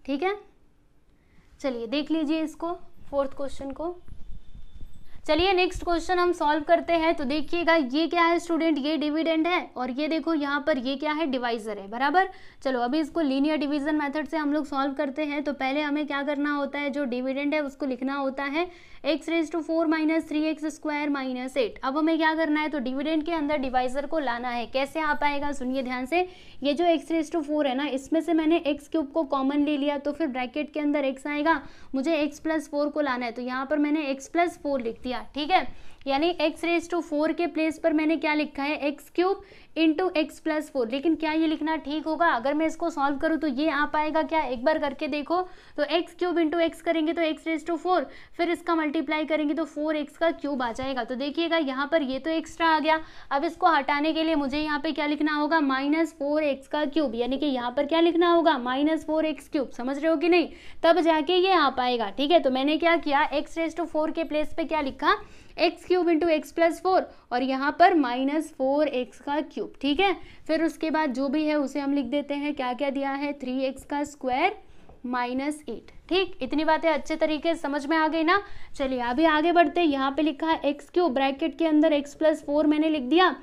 [SPEAKER 1] ठीक है। चलिए देख लीजिए इसको, फोर्थ क्वेश्चन को। चलिए नेक्स्ट क्वेश्चन हम सॉल्व करते हैं। तो देखिएगा ये क्या है स्टूडेंट, ये डिविडेंड है, और ये देखो यहाँ पर ये क्या है, डिवाइजर है, बराबर। चलो अभी इसको लीनियर डिवीजन मेथड से हम लोग सॉल्व करते हैं। तो पहले हमें क्या करना होता है, जो डिविडेंड है उसको लिखना होता है x⁴ minus 3x square minus 8। अब हमें क्या करना है, तो डिविडेंड के अंदर डिवाइजर को लाना है। कैसे आ पाएगा, सुनिए ध्यान से। ये जो x⁴ है ना, इसमें से मैंने x³ को कॉमन ले लिया, तो फिर ब्रैकेट के अंदर x आएगा, मुझे x+4 को लाना है, तो यहाँ पर मैंने x+4 लिख दिया, ठीक है। यानी x⁴ के प्लेस पर मैंने क्या लिखा है, x³ इंटू x+4। लेकिन क्या ये लिखना ठीक होगा, अगर मैं इसको सॉल्व करूँ तो ये आ पाएगा क्या, एक बार करके देखो। तो x³ इंटू x करेंगे तो x⁴, फिर इसका मल्टीप्लाई करेंगे तो 4x का क्यूब आ जाएगा। तो देखिएगा यहाँ पर ये तो एक्स्ट्रा आ गया, अब इसको हटाने के लिए मुझे यहाँ पे क्या लिखना होगा, -4x का क्यूब, यानी कि यहाँ पर क्या लिखना होगा, -4x³। समझ रहे हो कि नहीं, तब जाके ये आ पाएगा, ठीक है। तो मैंने क्या किया, x⁴ के प्लेस पे क्या लिखा, x³ इंटू x+4, और यहाँ पर -4x का क्यूब, ठीक है। फिर उसके बाद जो भी है उसे हम लिख देते हैं, क्या क्या दिया है, 3x का स्क्वायर माइनस 8, ठीक। इतनी बातें अच्छे तरीके से समझ में आ गई ना। चलिए अभी आगे बढ़ते हैं। यहाँ पे लिखा है x³ ब्रैकेट के अंदर x+4 मैंने लिख दिया,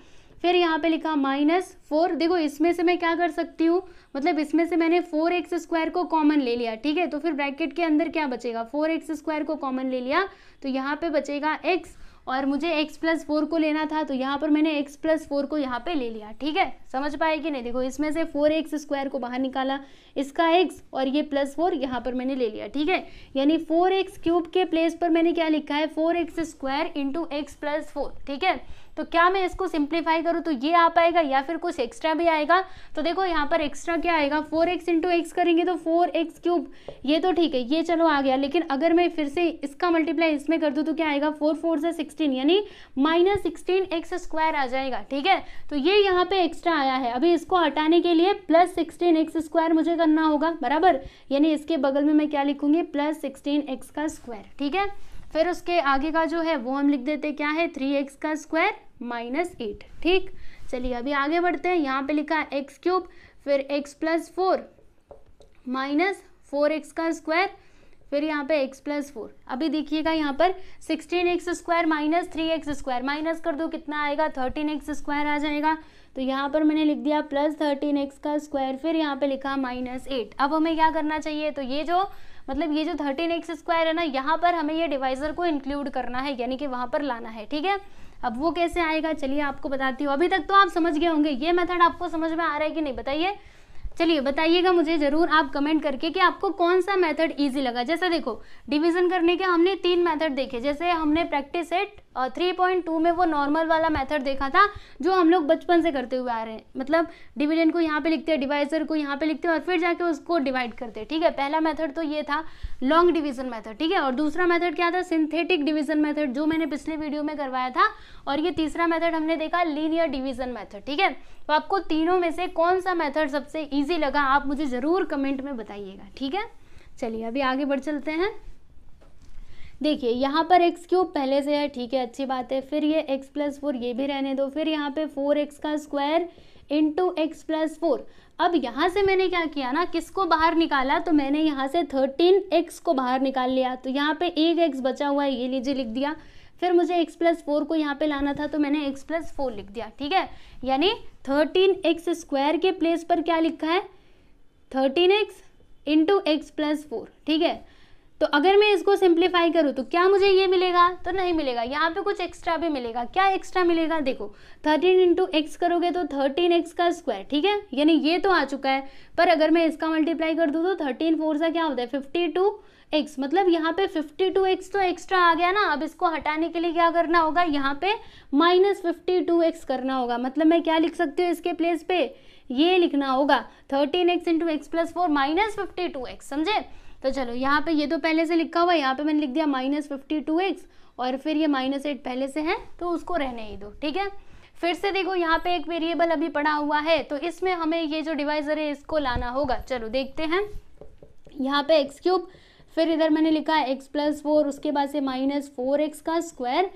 [SPEAKER 1] फिर यहाँ पे लिखा -4। देखो इसमें से मैं क्या कर सकती हूँ, मतलब इसमें से मैंने 4x² को कॉमन ले लिया, ठीक है। तो फिर ब्रैकेट के अंदर क्या बचेगा, 4x² को कॉमन ले लिया, तो यहाँ पे बचेगा x, और मुझे x+4 को लेना था, तो यहाँ पर मैंने x+4 को यहाँ पे ले लिया, ठीक है। समझ पाए कि नहीं, देखो इसमें से 4x² को बाहर निकाला, इसका x और ये +4 यहाँ पर मैंने ले लिया, ठीक है। यानी 4x³ के प्लेस पर मैंने क्या लिखा है, 4x² इंटू x+4, ठीक है। तो क्या मैं इसको सिंप्लीफाई करूँ तो ये आ पाएगा, या फिर कुछ एक्स्ट्रा भी आएगा। तो देखो यहाँ पर एक्स्ट्रा क्या आएगा, 4x इंटू एक्स करेंगे तो 4x³, ये तो ठीक है, ये चलो आ गया। लेकिन अगर मैं फिर से इसका मल्टीप्लाई इसमें कर दूँ तो क्या आएगा, 4 4 से 16, यानी -16x² आ जाएगा, ठीक है। तो ये यहाँ पे एक्स्ट्रा आया है, अभी इसको हटाने के लिए +16x² मुझे करना होगा, बराबर। यानी इसके बगल में मैं क्या लिखूंगी, +16x का स्क्वायर, ठीक है। फिर उसके आगे का जो है वो हम लिख देते क्या है, 3x का स्क्वायर माइनस 8, ठीक। चलिए अभी आगे बढ़ते हैं। यहाँ पे लिखा है x³, फिर x+4 माइनस 4x का स्क्वायर, फिर यहाँ पे x प्लस 4। अभी देखिएगा यहाँ पर 16x² माइनस 3x² माइनस कर दो, कितना आएगा 13x² आ जाएगा। तो यहाँ पर मैंने लिख दिया प्लस 13x², फिर यहाँ पे लिखा -8। अब हमें क्या करना चाहिए, तो ये जो 13x² है ना, यहाँ पर हमें ये डिवाइजर को इंक्लूड करना है, यानी कि वहाँ पर लाना है। ठीक है, अब वो कैसे आएगा चलिए आपको बताती हूँ। अभी तक तो आप समझ गए होंगे, ये मेथड आपको समझ में आ रहा है कि नहीं बताइए। चलिए बताइएगा मुझे ज़रूर आप कमेंट करके कि आपको कौन सा मेथड इजी लगा। जैसे देखो डिवीजन करने के हमने 3 मेथड देखे, जैसे हमने प्रैक्टिस सेट 3.2 में वो नॉर्मल वाला मेथड देखा था जो हम लोग बचपन से करते हुए आ रहे हैं, मतलब डिवीजन को यहाँ पे लिखते हैं, डिवाइजर को यहाँ पे लिखते हैं और फिर जाके उसको डिवाइड करते हैं। ठीक है, पहला मेथड तो ये था लॉन्ग डिवीजन मेथड। ठीक है, और दूसरा मेथड क्या था, सिंथेटिक डिवीजन मेथड, जो मैंने पिछले वीडियो में करवाया था। और ये तीसरा मेथड हमने देखा लीनियर डिवीजन मेथड। ठीक है, तो आपको तीनों में से कौन सा मेथड सबसे ईजी लगा आप मुझे ज़रूर कमेंट में बताइएगा। ठीक है, चलिए अभी आगे बढ़ चलते हैं। देखिए यहाँ पर x³ पहले से है, ठीक है, अच्छी बात है। फिर ये x प्लस 4 ये भी रहने दो, फिर यहाँ पे 4x² इंटू x प्लस 4। अब यहाँ से मैंने क्या किया ना, किसको बाहर निकाला, तो मैंने यहाँ से 13x को बाहर निकाल लिया। तो यहाँ पे एक x बचा हुआ है, ये लीजिए लिख दिया। फिर मुझे x प्लस 4 को यहाँ पे लाना था, तो मैंने x प्लस 4 लिख दिया। ठीक है, यानी 13x² के प्लेस पर क्या लिखा है, 13x इंटू x प्लस 4। ठीक है, तो अगर मैं इसको सिंप्लीफाई करूँ तो क्या मुझे ये मिलेगा, तो नहीं मिलेगा, यहाँ पे कुछ एक्स्ट्रा भी मिलेगा। क्या एक्स्ट्रा मिलेगा, देखो 13 इंटू एक्स करोगे तो 13x²। ठीक है, यानी ये तो आ चुका है, पर अगर मैं इसका मल्टीप्लाई कर दूँ तो 13 4 से क्या होता है 52x, मतलब यहाँ पे 52x तो एक्स्ट्रा आ गया ना। अब इसको हटाने के लिए क्या करना होगा, यहाँ पे -52x करना होगा। मतलब मैं क्या लिख सकती हूँ इसके प्लेस पे, ये लिखना होगा 13x into x plus 4 -52x, समझे। तो चलो यहाँ पे ये तो पहले से लिखा हुआ है, यहाँ पे मैंने लिख दिया -52x, और फिर ये -8 पहले से है तो उसको रहने ही दो। ठीक है, फिर से देखो यहाँ पे एक वेरिएबल अभी पड़ा हुआ है, तो इसमें हमें ये जो डिवाइजर है इसको लाना होगा। चलो देखते हैं, यहाँ पे x³, फिर इधर मैंने लिखा है x प्लस 4, उसके बाद से -4x²,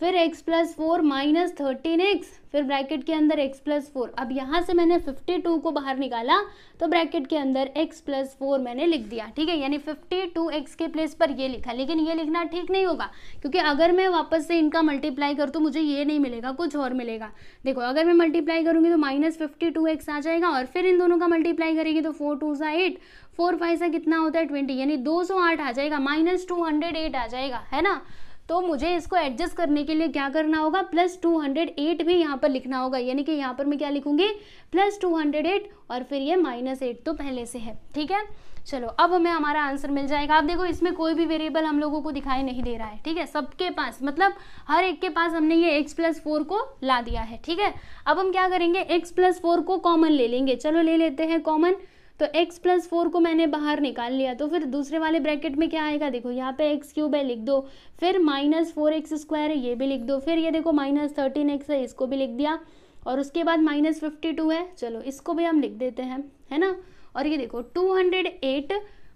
[SPEAKER 1] फिर x प्लस 4 -13x, फिर ब्रैकेट के अंदर x प्लस 4। अब यहाँ से मैंने 52 को बाहर निकाला तो ब्रैकेट के अंदर x प्लस 4 मैंने लिख दिया। ठीक है, यानी 52x के प्लेस पर ये लिखा, लेकिन ये लिखना ठीक नहीं होगा, क्योंकि अगर मैं वापस से इनका मल्टीप्लाई कर तो मुझे ये नहीं मिलेगा, कुछ और मिलेगा। देखो अगर मैं मल्टीप्लाई करूँगी तो -52x आ जाएगा, और फिर इन दोनों का मल्टीप्लाई करेंगे तो 4 2 सा 8, 4 5 सा कितना होता है 20, यानी 208 आ जाएगा, -208 आ जाएगा, है ना। तो मुझे इसको एडजस्ट करने के लिए क्या करना होगा, +208 भी यहाँ पर लिखना होगा, यानी कि यहाँ पर मैं क्या लिखूंगी +208 और फिर ये -8 तो पहले से है। ठीक है, चलो अब हमें हमारा आंसर मिल जाएगा। आप देखो इसमें कोई भी वेरिएबल हम लोगों को दिखाई नहीं दे रहा है। ठीक है, सबके पास, मतलब हर एक के पास हमने ये x प्लस 4 को ला दिया है। ठीक है, अब हम क्या करेंगे, x प्लस 4 को कॉमन ले लेंगे। चलो ले लेते हैं कॉमन, तो x प्लस 4 को मैंने बाहर निकाल लिया, तो फिर दूसरे वाले ब्रैकेट में क्या आएगा, देखो यहाँ पे x³ है, लिख दो, फिर -4x² है, ये भी लिख दो, फिर ये देखो -13x है, इसको भी लिख दिया, और उसके बाद -52 है, चलो इसको भी हम लिख देते हैं, है ना। और ये देखो 208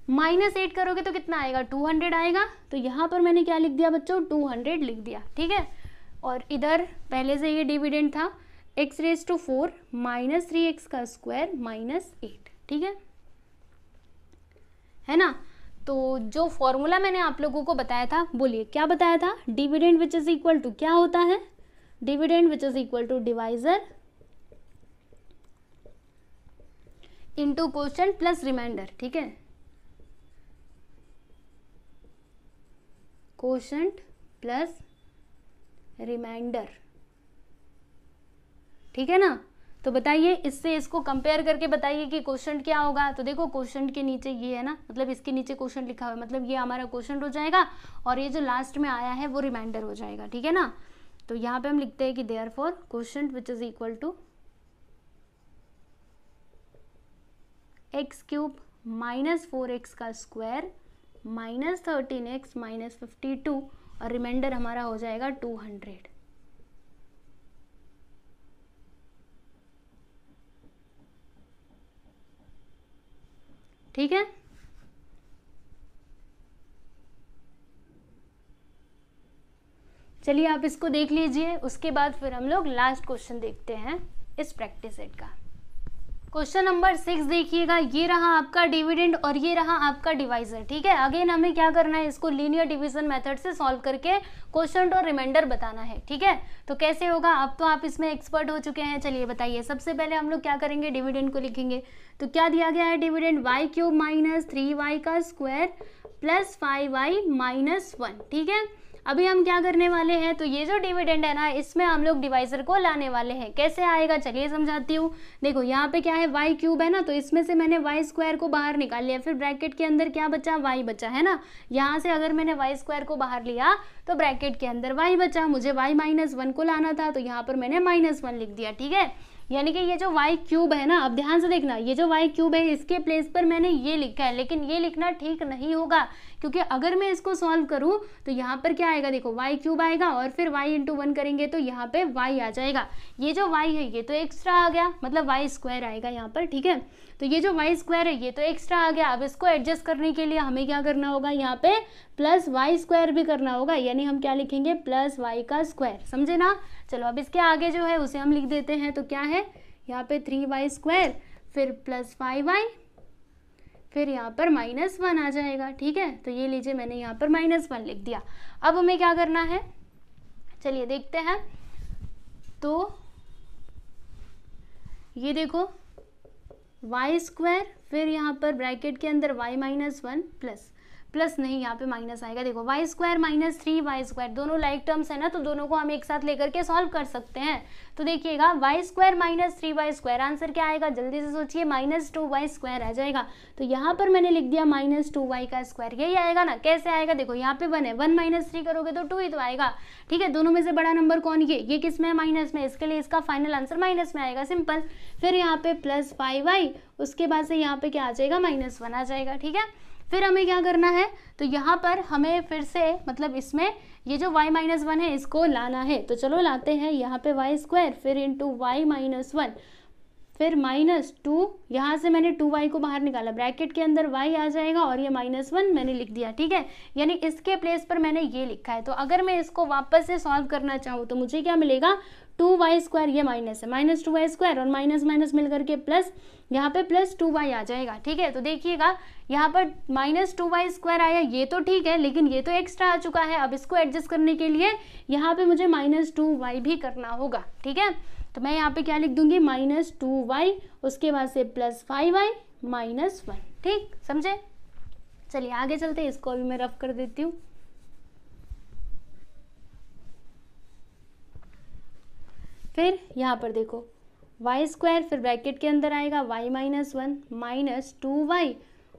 [SPEAKER 1] -8 करोगे तो कितना आएगा, 200 आएगा। तो यहाँ पर मैंने क्या लिख दिया बच्चों, 200 लिख दिया। ठीक है, और इधर पहले से ये डिविडेंड था x⁴ -3x² -8। ठीक है ना। तो जो फॉर्मूला मैंने आप लोगों को बताया था, बोलिए क्या बताया था, dividend which is equal to क्या होता है, dividend which is equal to divisor into quotient plus remainder. ठीक है, क्वोशिएंट प्लस रिमाइंडर, ठीक है ना। तो बताइए इससे इसको कंपेयर करके बताइए कि क्वोशिएंट क्या होगा। तो देखो क्वोशिएंट के नीचे ये है ना, मतलब इसके नीचे क्वोशिएंट लिखा हुआ है, मतलब ये हमारा क्वोशिएंट हो जाएगा, और ये जो लास्ट में आया है वो रिमाइंडर हो जाएगा। ठीक है ना, तो यहाँ पे हम लिखते हैं कि therefore quotient which is equal to x³ -4x² -13x -52, और रिमाइंडर हमारा हो जाएगा 200। ठीक है, चलिए आप इसको देख लीजिए, उसके बाद फिर हम लोग लास्ट क्वेश्चन देखते हैं इस प्रैक्टिस सेट का। क्वेश्चन नंबर 6 देखिएगा, ये रहा आपका डिविडेंड और ये रहा आपका डिवाइजर। ठीक है, अगेन हमें क्या करना है, इसको लीनियर डिवीजन मेथड से सॉल्व करके क्वोशंट और रिमाइंडर बताना है। ठीक है, तो कैसे होगा, अब तो आप इसमें एक्सपर्ट हो चुके हैं। चलिए बताइए, सबसे पहले हम लोग क्या करेंगे, डिविडेंड को लिखेंगे। तो क्या दिया गया है dividend, Y cube minus 3y का स्क्वायर प्लस 5y माइनस 1। ठीक है, अभी हम क्या करने वाले हैं, तो ये जो डिविडेंड है ना, इसमें हम लोग डिवाइजर को लाने वाले हैं। कैसे आएगा, चलिए समझाती हूँ। देखो यहाँ पे क्या है, वाई क्यूब है ना, तो इसमें से मैंने वाई स्क्वायर को बाहर निकाल लिया, फिर ब्रैकेट के अंदर क्या बचा, वाई बचा, है ना। यहाँ से अगर मैंने वाई स्क्वायर को बाहर लिया तो ब्रैकेट के अंदर वाई बचा, मुझे वाई माइनस 1 को लाना था, तो यहाँ पर मैंने -1 लिख दिया। ठीक है, यानी कि ये जो y क्यूब है ना, अब ध्यान से देखना, ये जो y क्यूब है इसके प्लेस पर मैंने ये लिखा है, लेकिन ये लिखना ठीक नहीं होगा, क्योंकि अगर मैं इसको सॉल्व करूं तो यहाँ पर क्या आएगा, देखो y क्यूब आएगा और फिर y इंटू 1 करेंगे तो यहाँ पे y आ जाएगा। ये जो y है ये तो एक्स्ट्रा आ गया, मतलब y स्क्वायर आएगा यहाँ पर। ठीक है, तो ये जो y स्क्वायर है ये तो एक्स्ट्रा आ गया। अब इसको एडजस्ट करने के लिए हमें क्या करना होगा, यहाँ पे प्लस वाई स्क्वायर भी करना होगा, यानी हम क्या लिखेंगे, प्लस वाई का स्क्वायर। समझे ना। चलो अब इसके आगे जो है उसे हम लिख देते हैं। तो क्या है, यहाँ पे 3y स्क्वायर फिर प्लस 5y फिर यहाँ पर -1 आ जाएगा। ठीक है, तो ये लीजिए मैंने यहाँ पर -1 लिख दिया। अब हमें क्या करना है, चलिए देखते हैं। तो ये देखो y स्क्वायर फिर यहाँ पर ब्रैकेट के अंदर y -1 प्लस नहीं, यहाँ पे माइनस आएगा। देखो y square minus 3y square दोनों लाइक टर्म्स है ना, तो दोनों को हम एक साथ लेकर के सॉल्व कर सकते हैं। तो देखिएगा y square minus 3y square, answer क्या आएगा, जल्दी से सोचिए, -2y स्क्वायर आ जाएगा। तो यहाँ पर मैंने लिख दिया -2y का स्क्वायर, यही आएगा ना। कैसे आएगा, देखो यहाँ पे 1 है, 1 - 3 करोगे तो 2 ही तो आएगा। ठीक है, दोनों में से बड़ा नंबर कौन, ये किस में है, माइनस में, इसके लिए इसका फाइनल आंसर माइनस में आएगा, सिंपल। फिर यहाँ पे प्लस 5y, उसके बाद से यहाँ पे क्या आ जाएगा, -1 आ जाएगा। ठीक है, फिर हमें क्या करना है, तो यहाँ पर हमें फिर से मतलब इसमें ये जो y -1 है इसको लाना है। तो चलो लाते हैं, यहाँ पे y स्क्वायर फिर इंटू y -1 फिर -2, यहाँ से मैंने 2y को बाहर निकाला, ब्रैकेट के अंदर y आ जाएगा और ये -1 मैंने लिख दिया। ठीक है, यानी इसके प्लेस पर मैंने ये लिखा है। तो अगर मैं इसको वापस से सॉल्व करना चाहूँ तो मुझे क्या मिलेगा, 2y स्क्वायर, ये माइनस है, -2y स्क्वायर और माइनस माइनस मिल करके प्लस, यहाँ पे प्लस 2y आ जाएगा। ठीक है, तो देखिएगा यहाँ पर -2y स्क्वायर आया, ये तो ठीक है, लेकिन ये तो एक्स्ट्रा आ चुका है। अब इसको एडजस्ट करने के लिए यहाँ पे मुझे -2y भी करना होगा। ठीक है, तो मैं यहाँ पे क्या लिख दूंगी, -2y, उसके बाद से प्लस 5y -1। ठीक, समझे। चलिए आगे चलते हैं, इसको अभी मैं रफ कर देती हूँ। फिर यहाँ पर देखो y स्क्वायर फिर ब्रैकेट के अंदर आएगा y -1 -2y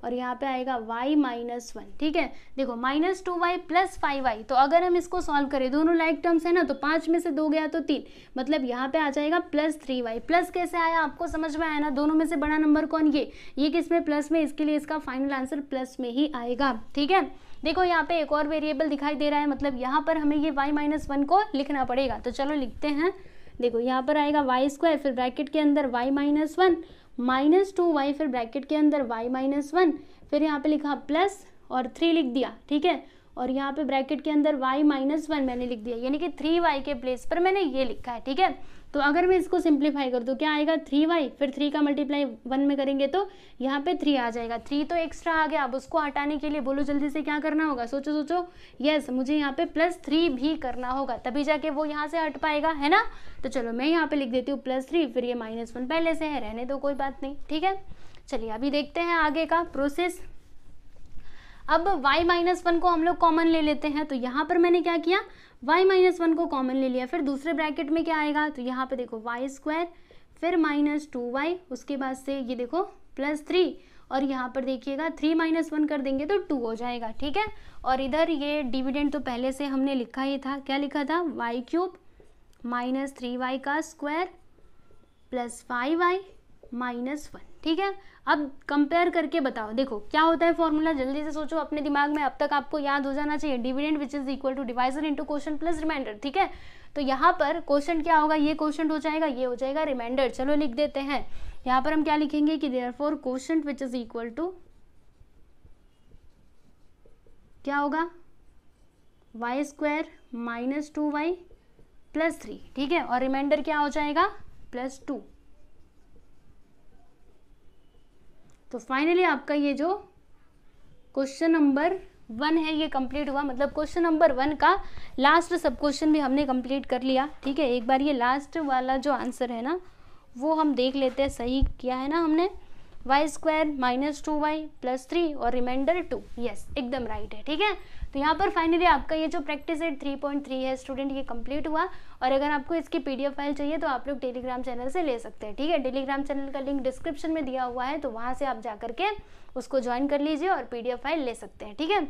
[SPEAKER 1] और यहाँ पे आएगा y -1। ठीक है, देखो -2y प्लस 5y, तो अगर हम इसको सॉल्व करें, दोनों लाइक टर्म्स है ना, तो 5 में से 2 गया तो 3, मतलब यहाँ पे आ जाएगा प्लस 3y। प्लस कैसे आया, आपको समझ में आया ना, दोनों में से बड़ा नंबर कौन, ये किस में, प्लस में, इसके लिए इसका फाइनल आंसर प्लस में ही आएगा। ठीक है, देखो यहाँ पे एक और वेरिएबल दिखाई दे रहा है, मतलब यहाँ पर हमें ये y -1 को लिखना पड़ेगा। तो चलो लिखते हैं। देखो यहाँ पर आएगा y स्क्वायर फिर ब्रैकेट के अंदर y -1 -2y फिर ब्रैकेट के अंदर y -1 फिर यहाँ पे लिखा प्लस और 3 लिख दिया। ठीक है, और यहाँ पे ब्रैकेट के अंदर y -1 मैंने लिख दिया, यानी कि 3y के प्लेस पर मैंने ये लिखा है। ठीक है, तो अगर मैं इसको सिंप्लीफाई कर दूँ क्या आएगा, 3y फिर 3 का मल्टीप्लाई 1 में करेंगे तो यहाँ पे 3 आ जाएगा। 3 तो एक्स्ट्रा आ गया, अब उसको हटाने के लिए बोलो जल्दी से क्या करना होगा, सोचो। यस, मुझे यहाँ पे +3 भी करना होगा, तभी जाके वो यहाँ से हट पाएगा, है ना। तो चलो मैं यहाँ पे लिख देती हूँ +3, फिर ये -1 पहले से है, रहने दो, कोई बात नहीं। ठीक है, चलिए अभी देखते हैं आगे का प्रोसेस। अब y -1 को हम लोग कॉमन ले लेते हैं। तो यहाँ पर मैंने क्या किया, y -1 को कॉमन ले लिया, फिर दूसरे ब्रैकेट में क्या आएगा, तो यहाँ पे देखो y स्क्वायर फिर -2y, उसके बाद से ये देखो +3 और यहाँ पर देखिएगा 3 -1 कर देंगे तो 2 हो जाएगा। ठीक है, और इधर ये डिविडेंड तो पहले से हमने लिखा ही था, क्या लिखा था, y³ -3y का स्क्वायर प्लस 5y -1। ठीक है, अब कंपेयर करके बताओ, देखो क्या होता है फॉर्मूला, जल्दी से सोचो अपने दिमाग में, अब तक आपको याद हो जाना चाहिए, dividend which is equal to divisor into quotient plus remainder. ठीक है, तो यहाँ पर क्वोशंट क्या होगा, ये क्वोशंट हो जाएगा, ये हो जाएगा रिमाइंडर। चलो लिख देते हैं, यहाँ पर हम क्या लिखेंगे कि therefore quotient which is equal to क्या होगा, y स्क्वायर -2y +3। ठीक है, और रिमाइंडर क्या हो जाएगा, +2। तो फाइनली आपका ये जो क्वेश्चन नंबर 1 है ये कंप्लीट हुआ, मतलब क्वेश्चन नंबर 1 का लास्ट सब क्वेश्चन भी हमने कंप्लीट कर लिया। ठीक है, एक बार ये लास्ट वाला जो आंसर है ना वो हम देख लेते हैं, सही किया है ना हमने, y² - 2y + 3 और रिमाइंडर 2, यस एकदम राइट है। ठीक है, तो यहाँ पर फाइनली आपका ये जो प्रैक्टिस सेट 3.3 है स्टूडेंट ये कंप्लीट हुआ। और अगर आपको इसकी PDF फाइल चाहिए तो आप लोग टेलीग्राम चैनल से ले सकते हैं। ठीक है, टेलीग्राम चैनल का लिंक डिस्क्रिप्शन में दिया हुआ है, तो वहाँ से आप जा करके उसको ज्वाइन कर लीजिए और PDF फाइल ले सकते हैं। ठीक है,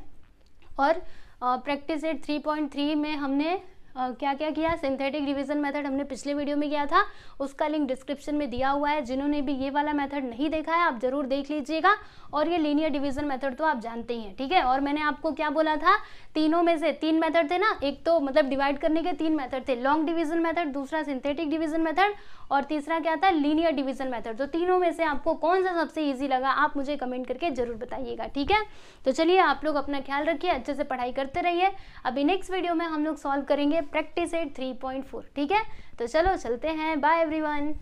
[SPEAKER 1] और प्रैक्टिस सेट 3.3 में हमने क्या क्या किया, सिंथेटिक डिवीजन मेथड हमने पिछले वीडियो में किया था, उसका लिंक डिस्क्रिप्शन में दिया हुआ है। जिन्होंने भी ये वाला मेथड नहीं देखा है आप जरूर देख लीजिएगा। और ये लीनियर डिवीजन मेथड तो आप जानते ही हैं। ठीक है, और मैंने आपको क्या बोला था, तीनों में से 3 मेथड थे ना, एक तो मतलब डिवाइड करने के 3 मेथड थे, लॉन्ग डिवीजन मेथड, दूसरा सिंथेटिक डिवीजन मेथड और तीसरा क्या था, लीनियर डिवीजन मेथड। तो तीनों में से आपको कौन सा सबसे ईजी लगा आप मुझे कमेंट करके जरूर बताइएगा। ठीक है, तो चलिए आप लोग अपना ख्याल रखिए, अच्छे से पढ़ाई करते रहिए। अभी नेक्स्ट वीडियो में हम लोग सॉल्व करेंगे प्रैक्टिस सेट 3.4। ठीक है, तो चलो चलते हैं, बाय एवरीवन।